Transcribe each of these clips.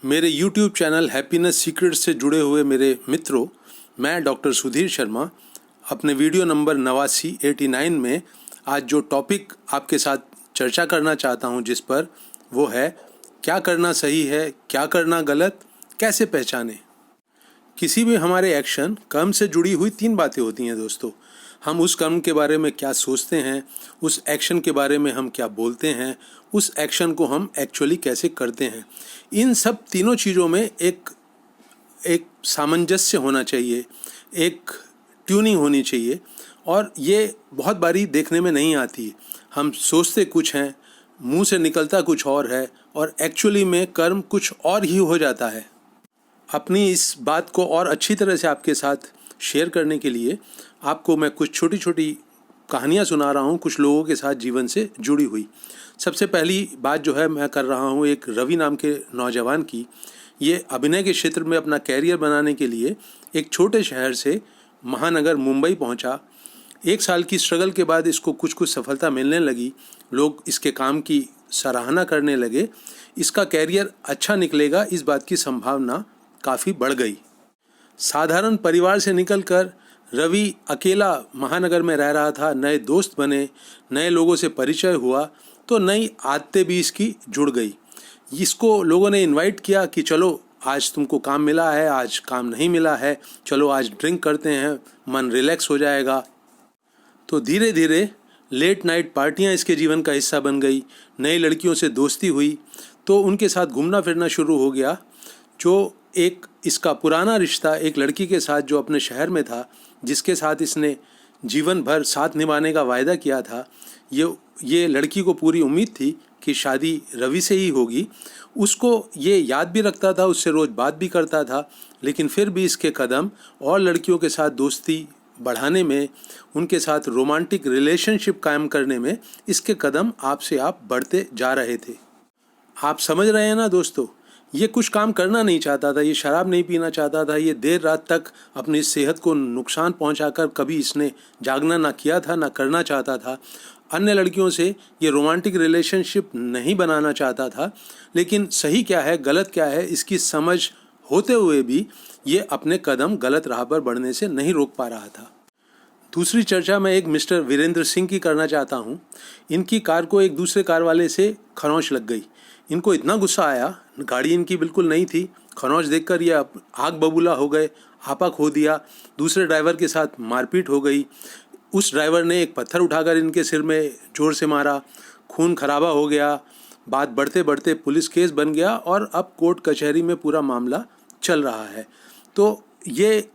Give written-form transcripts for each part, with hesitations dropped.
मेरे YouTube channel happiness secrets से जुड़े हुए मेरे मित्रों, मैं डॉक्टर सुधीर शर्मा अपने वीडियो नंबर 89 में आज जो टॉपिक आपके साथ चर्चा करना चाहता हूं, जिस पर वो है क्या करना सही है, क्या करना गलत, कैसे पहचानें। किसी भी हमारे एक्शन कर्म से जुड़ी हुई 3 बातें होती हैं दोस्तों। हम उस कर्म के बारे में क्या सोचते हैं, उस एक्शन के बारे में हम क्या बोलते हैं, उस एक्शन को हम एक्चुअली कैसे करते हैं। इन सब तीनों चीज़ों में एक सामंजस्य होना चाहिए, एक ट्यूनिंग होनी चाहिए, और ये बहुत बारी देखने में नहीं आती। हम सोचते कुछ हैं, मुंह से निकलता कुछ और है, और एक्चुअली में कर्म कुछ और ही हो जाता है। अपनी इस बात को और अच्छी तरह से आपके साथ शेयर करने के लिए आपको मैं कुछ छोटी छोटी कहानियाँ सुना रहा हूँ, कुछ लोगों के साथ जीवन से जुड़ी हुई। सबसे पहली बात जो है मैं कर रहा हूँ एक रवि नाम के नौजवान की। ये अभिनय के क्षेत्र में अपना कैरियर बनाने के लिए एक छोटे शहर से महानगर मुंबई पहुँचा। 1 साल की स्ट्रगल के बाद इसको कुछ कुछ सफलता मिलने लगी। लोग इसके काम की सराहना करने लगे। इसका कैरियर अच्छा निकलेगा, इस बात की संभावना काफ़ी बढ़ गई। साधारण परिवार से निकलकर रवि अकेला महानगर में रह रहा था। नए दोस्त बने, नए लोगों से परिचय हुआ, तो नई आदतें भी इसकी जुड़ गई। इसको लोगों ने इनवाइट किया कि चलो आज तुमको काम मिला है, आज काम नहीं मिला है, चलो आज ड्रिंक करते हैं, मन रिलैक्स हो जाएगा। तो धीरे धीरे लेट नाइट पार्टियां इसके जीवन का हिस्सा बन गई। नई लड़कियों से दोस्ती हुई तो उनके साथ घूमना फिरना शुरू हो गया। जो एक इसका पुराना रिश्ता एक लड़की के साथ जो अपने शहर में था, जिसके साथ इसने जीवन भर साथ निभाने का वायदा किया था, ये लड़की को पूरी उम्मीद थी कि शादी रवि से ही होगी। उसको ये याद भी रखता था, उससे रोज़ बात भी करता था, लेकिन फिर भी इसके कदम और लड़कियों के साथ दोस्ती बढ़ाने में, उनके साथ रोमांटिक रिलेशनशिप कायम करने में इसके कदम आप से आप बढ़ते जा रहे थे। आप समझ रहे हैं ना दोस्तों, ये कुछ काम करना नहीं चाहता था, ये शराब नहीं पीना चाहता था, ये देर रात तक अपनी सेहत को नुकसान पहुंचाकर कभी इसने जागना ना किया था, ना करना चाहता था। अन्य लड़कियों से ये रोमांटिक रिलेशनशिप नहीं बनाना चाहता था। लेकिन सही क्या है, गलत क्या है, इसकी समझ होते हुए भी ये अपने कदम गलत राह पर बढ़ने से नहीं रोक पा रहा था। दूसरी चर्चा मैं एक मिस्टर वीरेंद्र सिंह की करना चाहता हूँ। इनकी कार को एक दूसरे कार वाले से खरोंच लग गई। इनको इतना गुस्सा आया, गाड़ी इनकी बिल्कुल नहीं थी, खरोंच देखकर ये आग बबूला हो गए, आपा खो दिया। दूसरे ड्राइवर के साथ मारपीट हो गई। उस ड्राइवर ने एक पत्थर उठाकर इनके सिर में जोर से मारा, खून खराबा हो गया। बात बढ़ते बढ़ते पुलिस केस बन गया और अब कोर्ट कचहरी में पूरा मामला चल रहा है। तो ये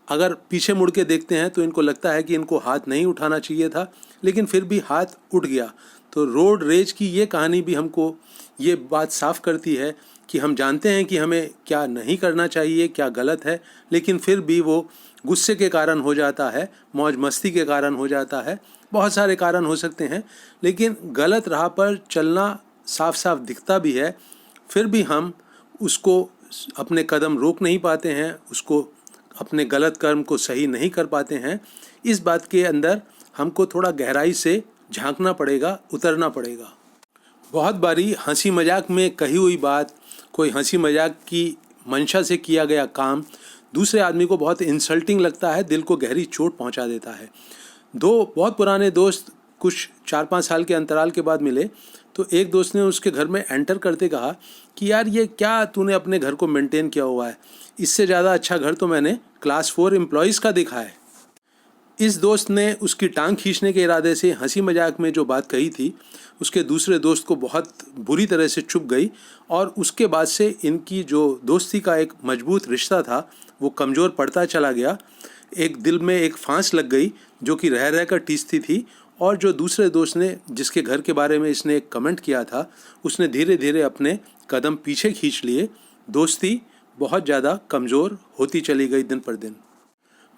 अगर पीछे मुड़ के देखते हैं तो इनको लगता है कि इनको हाथ नहीं उठाना चाहिए था, लेकिन फिर भी हाथ उठ गया। तो रोड रेज की ये कहानी भी हमको ये बात साफ करती है कि हम जानते हैं कि हमें क्या नहीं करना चाहिए, क्या गलत है, लेकिन फिर भी वो गुस्से के कारण हो जाता है, मौज मस्ती के कारण हो जाता है, बहुत सारे कारण हो सकते हैं। लेकिन गलत राह पर चलना साफ साफ दिखता भी है, फिर भी हम उसको अपने कदम रोक नहीं पाते हैं, उसको अपने गलत कर्म को सही नहीं कर पाते हैं। इस बात के अंदर हमको थोड़ा गहराई से झांकना पड़ेगा, उतरना पड़ेगा। बहुत बारी हंसी मजाक में कही हुई बात, कोई हंसी मजाक की मंशा से किया गया काम दूसरे आदमी को बहुत इंसल्टिंग लगता है, दिल को गहरी चोट पहुंचा देता है। 2 बहुत पुराने दोस्त कुछ 4-5 साल के अंतराल के बाद मिले, तो एक दोस्त ने उसके घर में एंटर करते कहा कि यार ये क्या तूने अपने घर को मेंटेन किया हुआ है, इससे ज़्यादा अच्छा घर तो मैंने क्लास 4 एम्प्लॉयज़ का देखा है। इस दोस्त ने उसकी टांग खींचने के इरादे से हंसी मजाक में जो बात कही थी, उसके दूसरे दोस्त को बहुत बुरी तरह से चुभ गई, और उसके बाद से इनकी जो दोस्ती का एक मजबूत रिश्ता था वो कमज़ोर पड़ता चला गया। एक दिल में एक फांस लग गई जो कि रह रह कर टीसती थी, और जो दूसरे दोस्त ने, जिसके घर के बारे में इसने एक कमेंट किया था, उसने धीरे धीरे अपने कदम पीछे खींच लिए। दोस्ती बहुत ज़्यादा कमज़ोर होती चली गई दिन पर दिन।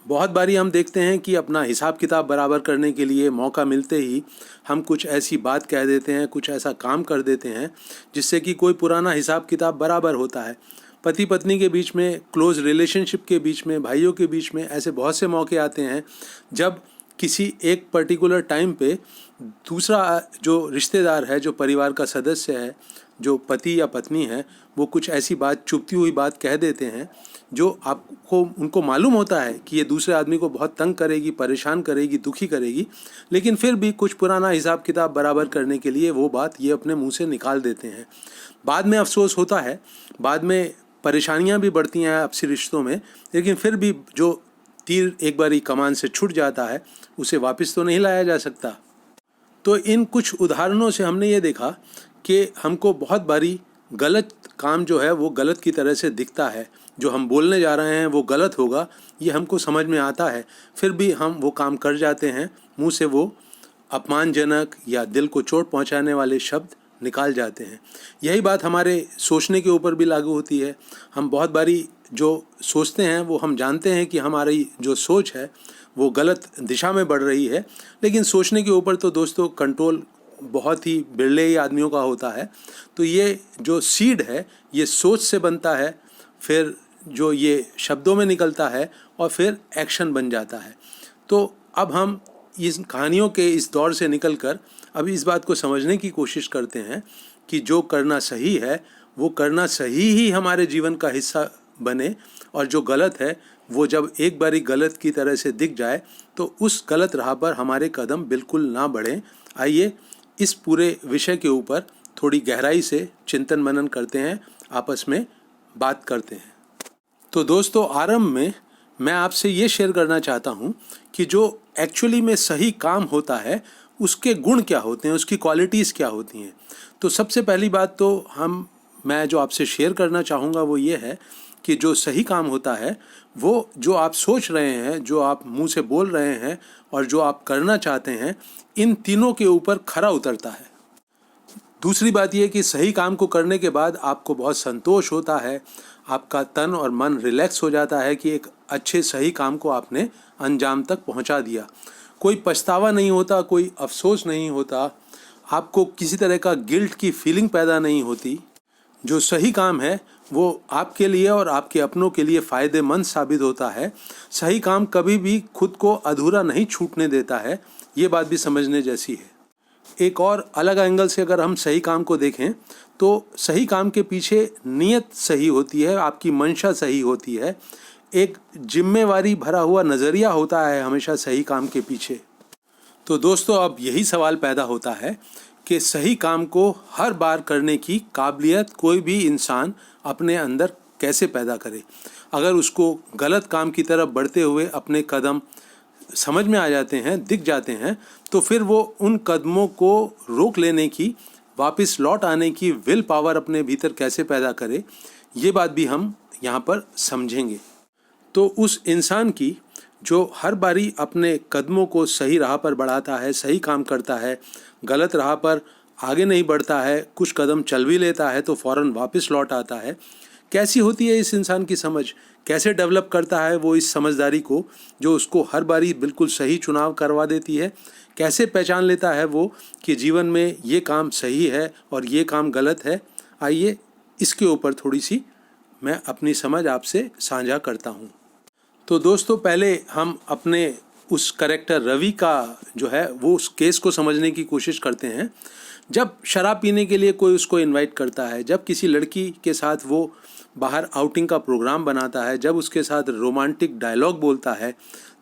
बहुत बारी हम देखते हैं कि अपना हिसाब किताब बराबर करने के लिए मौका मिलते ही हम कुछ ऐसी बात कह देते हैं, कुछ ऐसा काम कर देते हैं जिससे कि कोई पुराना हिसाब किताब बराबर होता है। पति पत्नी के बीच में, क्लोज रिलेशनशिप के बीच में, भाइयों के बीच में ऐसे बहुत से मौके आते हैं जब किसी एक पर्टिकुलर टाइम पे दूसरा जो रिश्तेदार है, जो परिवार का सदस्य है, जो पति या पत्नी है वो कुछ ऐसी बात, चुभती हुई बात कह देते हैं जो आपको, उनको मालूम होता है कि ये दूसरे आदमी को बहुत तंग करेगी, परेशान करेगी, दुखी करेगी, लेकिन फिर भी कुछ पुराना हिसाब किताब बराबर करने के लिए वो बात ये अपने मुंह से निकाल देते हैं। बाद में अफसोस होता है, बाद में परेशानियां भी बढ़ती हैं आपसी रिश्तों में, लेकिन फिर भी जो तीर एक बारी कमान से छूट जाता है उसे वापस तो नहीं लाया जा सकता। तो इन कुछ उदाहरणों से हमने ये देखा कि हमको बहुत बारी गलत काम जो है वो गलत की तरह से दिखता है, जो हम बोलने जा रहे हैं वो गलत होगा ये हमको समझ में आता है, फिर भी हम वो काम कर जाते हैं, मुंह से वो अपमानजनक या दिल को चोट पहुंचाने वाले शब्द निकाल जाते हैं। यही बात हमारे सोचने के ऊपर भी लागू होती है। हम बहुत बारी जो सोचते हैं वो हम जानते हैं कि हमारी जो सोच है वो गलत दिशा में बढ़ रही है, लेकिन सोचने के ऊपर तो दोस्तों कंट्रोल बहुत ही बिरले ही आदमियों का होता है। तो ये जो सीड है ये सोच से बनता है, फिर जो ये शब्दों में निकलता है और फिर एक्शन बन जाता है। तो अब हम इस कहानियों के इस दौर से निकलकर अब इस बात को समझने की कोशिश करते हैं कि जो करना सही है वो करना सही ही हमारे जीवन का हिस्सा बने, और जो गलत है वो जब एक बारी गलत की तरह से दिख जाए तो उस गलत राह पर हमारे कदम बिल्कुल ना बढ़ें। आइए इस पूरे विषय के ऊपर थोड़ी गहराई से चिंतन मनन करते हैं, आपस में बात करते हैं। तो दोस्तों आरंभ में मैं आपसे ये शेयर करना चाहता हूँ कि जो एक्चुअली में सही काम होता है उसके गुण क्या होते हैं, उसकी क्वालिटीज़ क्या होती हैं। तो सबसे पहली बात तो मैं जो आपसे शेयर करना चाहूँगा वो ये है कि जो सही काम होता है वो जो आप सोच रहे हैं, जो आप मुंह से बोल रहे हैं और जो आप करना चाहते हैं, इन तीनों के ऊपर खरा उतरता है। दूसरी बात यह कि सही काम को करने के बाद आपको बहुत संतोष होता है, आपका तन और मन रिलैक्स हो जाता है कि एक अच्छे सही काम को आपने अंजाम तक पहुंचा दिया। कोई पछतावा नहीं होता, कोई अफसोस नहीं होता, आपको किसी तरह का गिल्ट की फीलिंग पैदा नहीं होती। जो सही काम है वो आपके लिए और आपके अपनों के लिए फ़ायदेमंद साबित होता है। सही काम कभी भी खुद को अधूरा नहीं छूटने देता है, ये बात भी समझने जैसी है। एक और अलग एंगल से अगर हम सही काम को देखें तो सही काम के पीछे नीयत सही होती है, आपकी मंशा सही होती है, एक जिम्मेवारी भरा हुआ नज़रिया होता है हमेशा सही काम के पीछे। तो दोस्तों अब यही सवाल पैदा होता है कि सही काम को हर बार करने की काबिलियत कोई भी इंसान अपने अंदर कैसे पैदा करे। अगर उसको गलत काम की तरफ बढ़ते हुए अपने कदम समझ में आ जाते हैं, दिख जाते हैं, तो फिर वो उन कदमों को रोक लेने की, वापस लौट आने की विल पावर अपने भीतर कैसे पैदा करे, ये बात भी हम यहाँ पर समझेंगे। तो उस इंसान की जो हर बारी अपने कदमों को सही राह पर बढ़ाता है, सही काम करता है, गलत राह पर आगे नहीं बढ़ता है, कुछ कदम चल भी लेता है तो फ़ौरन वापस लौट आता है, कैसी होती है इस इंसान की समझ, कैसे डेवलप करता है वो इस समझदारी को जो उसको हर बारी बिल्कुल सही चुनाव करवा देती है, कैसे पहचान लेता है वो कि जीवन में ये काम सही है और ये काम गलत है। आइए इसके ऊपर थोड़ी सी मैं अपनी समझ आपसे साझा करता हूँ। तो दोस्तों पहले हम अपने उस कैरेक्टर रवि का जो है वो उस केस को समझने की कोशिश करते हैं। जब शराब पीने के लिए कोई उसको इनवाइट करता है, जब किसी लड़की के साथ वो बाहर आउटिंग का प्रोग्राम बनाता है, जब उसके साथ रोमांटिक डायलॉग बोलता है,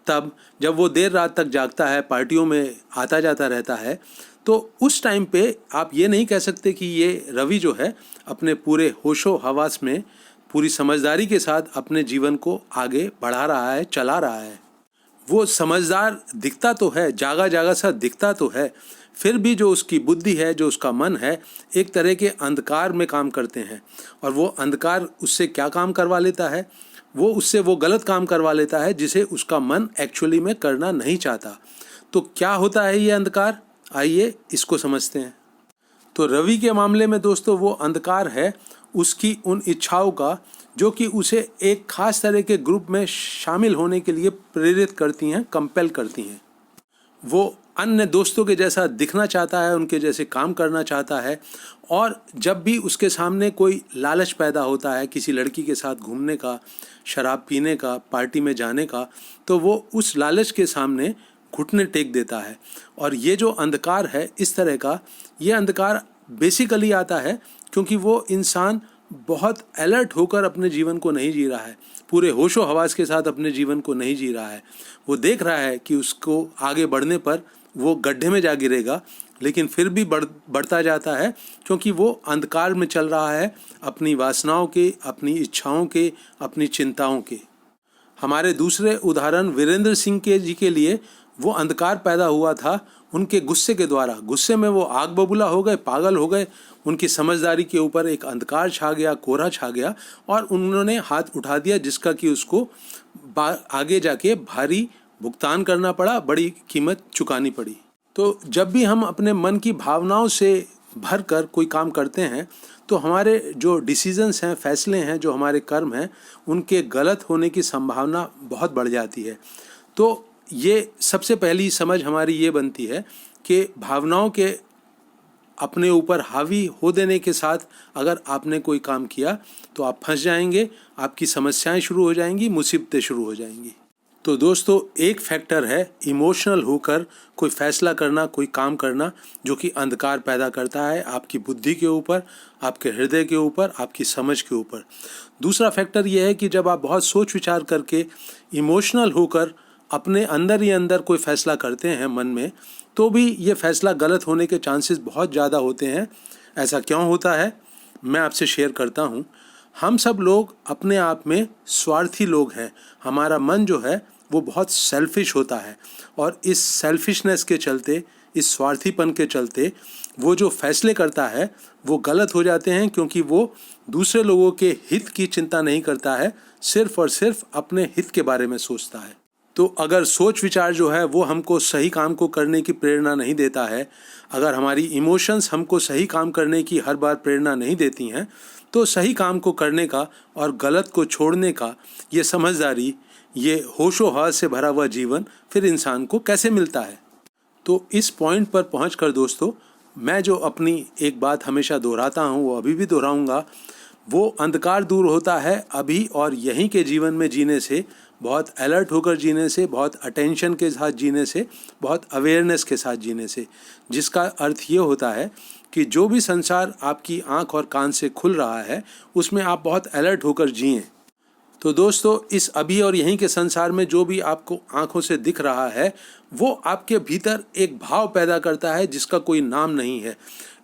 तब जब वो देर रात तक जागता है, पार्टियों में आता जाता रहता है, तो उस टाइम पे आप ये नहीं कह सकते कि ये रवि जो है अपने पूरे होशो हवास में पूरी समझदारी के साथ अपने जीवन को आगे बढ़ा रहा है, चला रहा है। वो समझदार दिखता तो है, जागा जागा सा दिखता तो है, फिर भी जो उसकी बुद्धि है, जो उसका मन है, एक तरह के अंधकार में काम करते हैं। और वो अंधकार उससे क्या काम करवा लेता है, उससे वो गलत काम करवा लेता है जिसे उसका मन एक्चुअली में करना नहीं चाहता। तो क्या होता है ये अंधकार, आइए इसको समझते हैं। तो रवि के मामले में दोस्तों वो अंधकार है उसकी उन इच्छाओं का जो कि उसे एक खास तरह के ग्रुप में शामिल होने के लिए प्रेरित करती हैं, कंपेल करती हैं। वो अन्य दोस्तों के जैसा दिखना चाहता है, उनके जैसे काम करना चाहता है, और जब भी उसके सामने कोई लालच पैदा होता है किसी लड़की के साथ घूमने का, शराब पीने का, पार्टी में जाने का, तो वो उस लालच के सामने घुटने टेक देता है। और ये जो अंधकार है इस तरह का, ये अंधकार बेसिकली आता है क्योंकि वो इंसान बहुत अलर्ट होकर अपने जीवन को नहीं जी रहा है, पूरे होशो हवास के साथ अपने जीवन को नहीं जी रहा है। वो देख रहा है कि उसको आगे बढ़ने पर वो गड्ढे में जा गिरेगा, लेकिन फिर भी बढ़ता जाता है क्योंकि वो अंधकार में चल रहा है, अपनी वासनाओं के, अपनी इच्छाओं के, अपनी चिंताओं के। हमारे दूसरे उदाहरण वीरेंद्र सिंह जी के लिए वो अंधकार पैदा हुआ था उनके गुस्से के द्वारा। गुस्से में वो आग बबूला हो गए, पागल हो गए, उनकी समझदारी के ऊपर एक अंधकार छा गया, कोहरा छा गया और उन्होंने हाथ उठा दिया, जिसका कि उसको आगे जाके भारी भुगतान करना पड़ा, बड़ी कीमत चुकानी पड़ी। तो जब भी हम अपने मन की भावनाओं से भर कर कोई काम करते हैं तो हमारे जो डिसीजंस हैं, फैसले हैं, जो हमारे कर्म हैं, उनके गलत होने की संभावना बहुत बढ़ जाती है। तो ये सबसे पहली समझ हमारी ये बनती है कि भावनाओं के अपने ऊपर हावी हो देने के साथ अगर आपने कोई काम किया तो आप फंस जाएंगे, आपकी समस्याएं शुरू हो जाएंगी, मुसीबतें शुरू हो जाएंगी। तो दोस्तों, एक फैक्टर है इमोशनल होकर कोई फैसला करना, कोई काम करना, जो कि अंधकार पैदा करता है आपकी बुद्धि के ऊपर, आपके हृदय के ऊपर, आपकी समझ के ऊपर। दूसरा फैक्टर यह है कि जब आप बहुत सोच विचार करके इमोशनल होकर अपने अंदर ही अंदर कोई फैसला करते हैं मन में, तो भी ये फैसला गलत होने के चांसेस बहुत ज़्यादा होते हैं। ऐसा क्यों होता है, मैं आपसे शेयर करता हूँ। हम सब लोग अपने आप में स्वार्थी लोग हैं। हमारा मन जो है वो बहुत सेल्फिश होता है और इस सेल्फिशनेस के चलते, इस स्वार्थीपन के चलते वो जो फैसले करता है वो गलत हो जाते हैं, क्योंकि वो दूसरे लोगों के हित की चिंता नहीं करता है, सिर्फ और सिर्फ अपने हित के बारे में सोचता है। तो अगर सोच विचार जो है वो हमको सही काम को करने की प्रेरणा नहीं देता है, अगर हमारी इमोशंस हमको सही काम करने की हर बार प्रेरणा नहीं देती हैं, तो सही काम को करने का और गलत को छोड़ने का ये समझदारी, ये होशो हवास से भरा हुआ जीवन फिर इंसान को कैसे मिलता है। तो इस पॉइंट पर पहुंचकर दोस्तों, मैं जो अपनी एक बात हमेशा दोहराता हूं, वो अभी भी दोहराऊंगा। वो अंधकार दूर होता है अभी और यहीं के जीवन में जीने से, बहुत अलर्ट होकर जीने से, बहुत अटेंशन के साथ जीने से, बहुत अवेयरनेस के साथ जीने से, जिसका अर्थ ये होता है कि जो भी संसार आपकी आंख और कान से खुल रहा है उसमें आप बहुत अलर्ट होकर जिएं। तो दोस्तों, इस अभी और यहीं के संसार में जो भी आपको आंखों से दिख रहा है वो आपके भीतर एक भाव पैदा करता है जिसका कोई नाम नहीं है।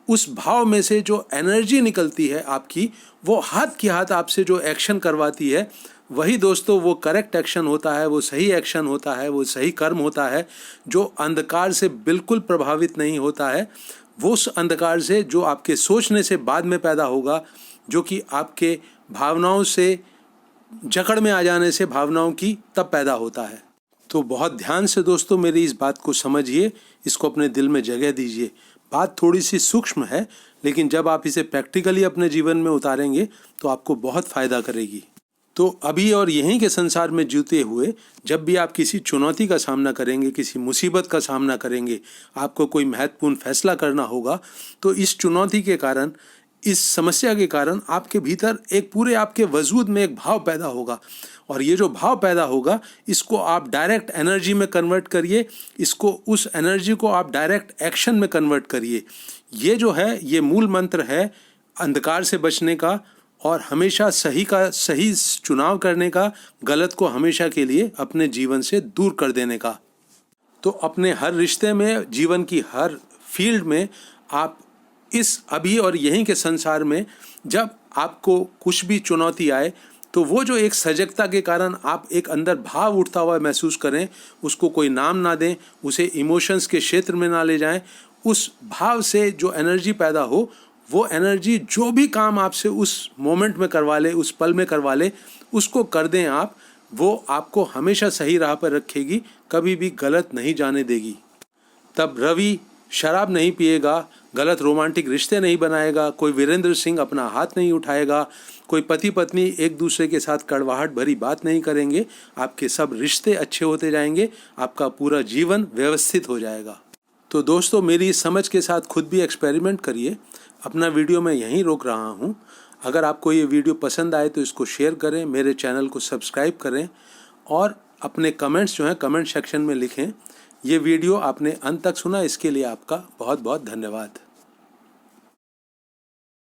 उस भाव में से जो एनर्जी निकलती है आपकी, वो हाथ की हाथ आपसे जो एक्शन करवाती है, वही दोस्तों वो करेक्ट एक्शन होता है, वो सही एक्शन होता है, वो सही कर्म होता है, जो अंधकार से बिल्कुल प्रभावित नहीं होता है। वो उस अंधकार से जो आपके सोचने से बाद में पैदा होगा, जो कि आपके भावनाओं से जकड़ में आ जाने से भावनाओं की तब पैदा होता है। तो बहुत ध्यान से दोस्तों मेरी इस बात को समझिए, इसको अपने दिल में जगह दीजिए। बात थोड़ी सी सूक्ष्म है, लेकिन जब आप इसे प्रैक्टिकली अपने जीवन में उतारेंगे तो आपको बहुत फ़ायदा करेगी। तो अभी और यहीं के संसार में जीते हुए जब भी आप किसी चुनौती का सामना करेंगे, किसी मुसीबत का सामना करेंगे, आपको कोई महत्वपूर्ण फैसला करना होगा, तो इस चुनौती के कारण, इस समस्या के कारण आपके भीतर एक पूरे आपके वजूद में एक भाव पैदा होगा। और ये जो भाव पैदा होगा, इसको आप डायरेक्ट एनर्जी में कन्वर्ट करिए, इसको, उस एनर्जी को आप डायरेक्ट एक्शन में कन्वर्ट करिए। ये जो है, ये मूल मंत्र है अंधकार से बचने का और हमेशा सही का सही चुनाव करने का, गलत को हमेशा के लिए अपने जीवन से दूर कर देने का। तो अपने हर रिश्ते में, जीवन की हर फील्ड में आप इस अभी और यहीं के संसार में जब आपको कुछ भी चुनौती आए, तो वो जो एक सजगता के कारण आप एक अंदर भाव उठता हुआ महसूस करें, उसको कोई नाम ना दें, उसे इमोशंस के क्षेत्र में ना ले जाएं। उस भाव से जो एनर्जी पैदा हो, वो एनर्जी जो भी काम आपसे उस मोमेंट में करवा ले, उस पल में करवा ले, उसको कर दें आप। वो आपको हमेशा सही राह पर रखेगी, कभी भी गलत नहीं जाने देगी। तब रवि शराब नहीं पिएगा, गलत रोमांटिक रिश्ते नहीं बनाएगा, कोई वीरेंद्र सिंह अपना हाथ नहीं उठाएगा, कोई पति पत्नी एक दूसरे के साथ कड़वाहट भरी बात नहीं करेंगे। आपके सब रिश्ते अच्छे होते जाएंगे, आपका पूरा जीवन व्यवस्थित हो जाएगा। तो दोस्तों, मेरी समझ के साथ खुद भी एक्सपेरिमेंट करिए। अपना वीडियो मैं यहीं रोक रहा हूँ। अगर आपको ये वीडियो पसंद आए तो इसको शेयर करें, मेरे चैनल को सब्सक्राइब करें और अपने कमेंट्स जो हैं कमेंट सेक्शन में लिखें। ये वीडियो आपने अंत तक सुना, इसके लिए आपका बहुत बहुत धन्यवाद।